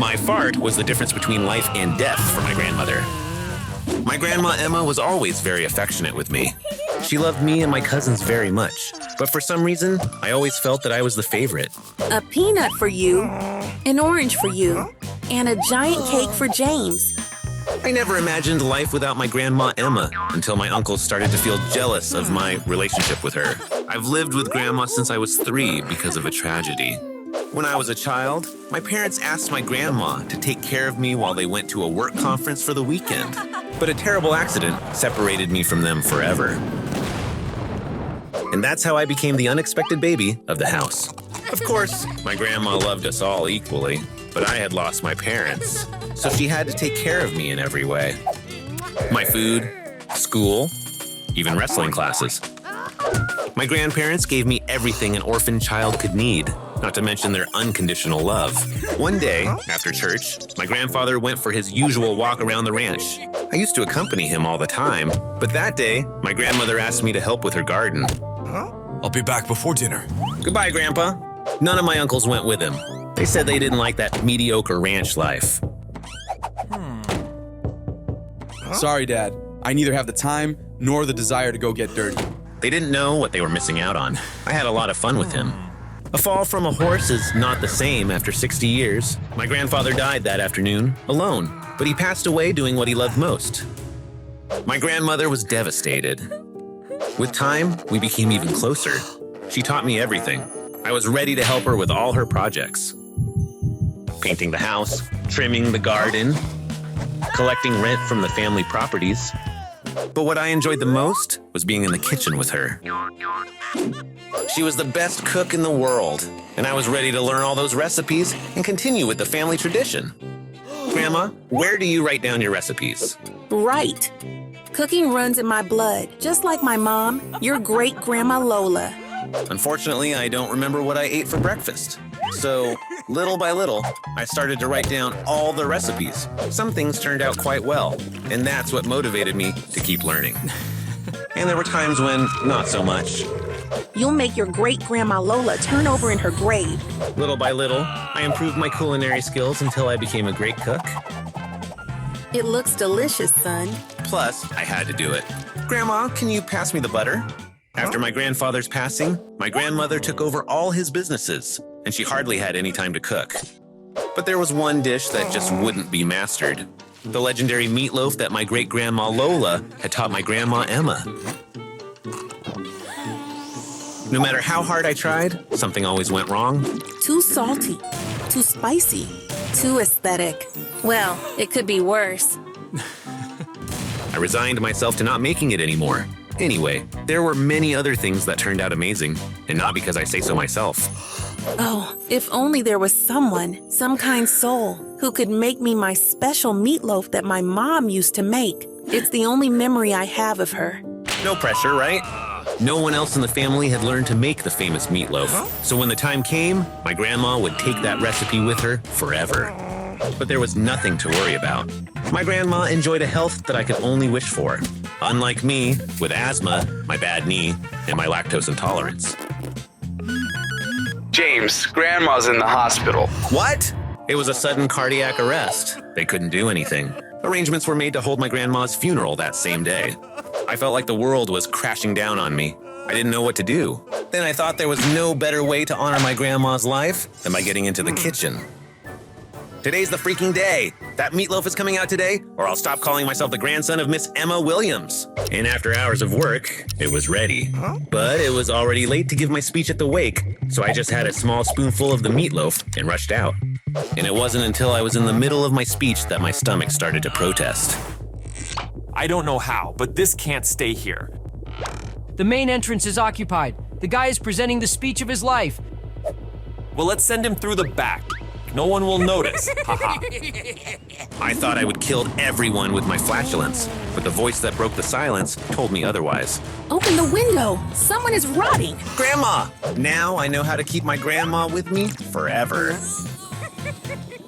My fart was the difference between life and death for my grandmother. My grandma Emma was always very affectionate with me. She loved me and my cousins very much, but for some reason, I always felt that I was the favorite. A peanut for you, an orange for you, and a giant cake for James. I never imagined life without my grandma Emma until my uncles started to feel jealous of my relationship with her. I've lived with grandma since I was 3 because of a tragedy. When I was a child, my parents asked my grandma to take care of me while they went to a work conference for the weekend. But a terrible accident separated me from them forever. And that's how I became the unexpected baby of the house. Of course, my grandma loved us all equally, but I had lost my parents, so she had to take care of me in every way. My food, school, even wrestling classes. My grandparents gave me everything an orphan child could need, not to mention their unconditional love. One day, after church, my grandfather went for his usual walk around the ranch. I used to accompany him all the time, but that day, my grandmother asked me to help with her garden. I'll be back before dinner. Goodbye, Grandpa. None of my uncles went with him. They said they didn't like that mediocre ranch life. Sorry, Dad. I neither have the time nor the desire to go get dirty. They didn't know what they were missing out on. I had a lot of fun with him. A fall from a horse is not the same after 60 years. My grandfather died that afternoon, alone, but he passed away doing what he loved most. My grandmother was devastated. With time, we became even closer. She taught me everything. I was ready to help her with all her projects. Painting the house, trimming the garden, collecting rent from the family properties. But what I enjoyed the most was being in the kitchen with her. She was the best cook in the world, and I was ready to learn all those recipes and continue with the family tradition. Grandma, where do you write down your recipes? Right. Cooking runs in my blood, just like my mom, your great-grandma Lola. Unfortunately, I don't remember what I ate for breakfast. So, little by little, I started to write down all the recipes. Some things turned out quite well, and that's what motivated me to keep learning. And there were times when not so much. You'll make your great-grandma Lola turn over in her grave. Little by little, I improved my culinary skills until I became a great cook. It looks delicious, son. Plus, I had to do it. Grandma, can you pass me the butter? After my grandfather's passing, my grandmother took over all his businesses, and she hardly had any time to cook. But there was one dish that just wouldn't be mastered. The legendary meatloaf that my great-grandma Lola had taught my grandma Emma. No matter how hard I tried, something always went wrong. Too salty, too spicy, too aesthetic. Well, it could be worse. I resigned myself to not making it anymore. Anyway, there were many other things that turned out amazing, and not because I say so myself. Oh, if only there was someone, some kind soul, who could make me my special meatloaf that my mom used to make. It's the only memory I have of her. No pressure, right? No one else in the family had learned to make the famous meatloaf, so when the time came, my grandma would take that recipe with her forever. But there was nothing to worry about. My grandma enjoyed a health that I could only wish for. Unlike me, with asthma, my bad knee, and my lactose intolerance. James, Grandma's in the hospital. What? It was a sudden cardiac arrest. They couldn't do anything. Arrangements were made to hold my grandma's funeral that same day. I felt like the world was crashing down on me. I didn't know what to do. Then I thought there was no better way to honor my grandma's life than by getting into the kitchen. Today's the freaking day. That meatloaf is coming out today, or I'll stop calling myself the grandson of Miss Emma Williams. And after hours of work, it was ready. But it was already late to give my speech at the wake, so I just had a small spoonful of the meatloaf and rushed out. And it wasn't until I was in the middle of my speech that my stomach started to protest. I don't know how, but this can't stay here. The main entrance is occupied. The guy is presenting the speech of his life. Well, let's send him through the back. No one will notice. Haha. I thought I would kill everyone with my flatulence, but the voice that broke the silence told me otherwise. Open the window. Someone is rotting. Grandma! Now I know how to keep my grandma with me forever.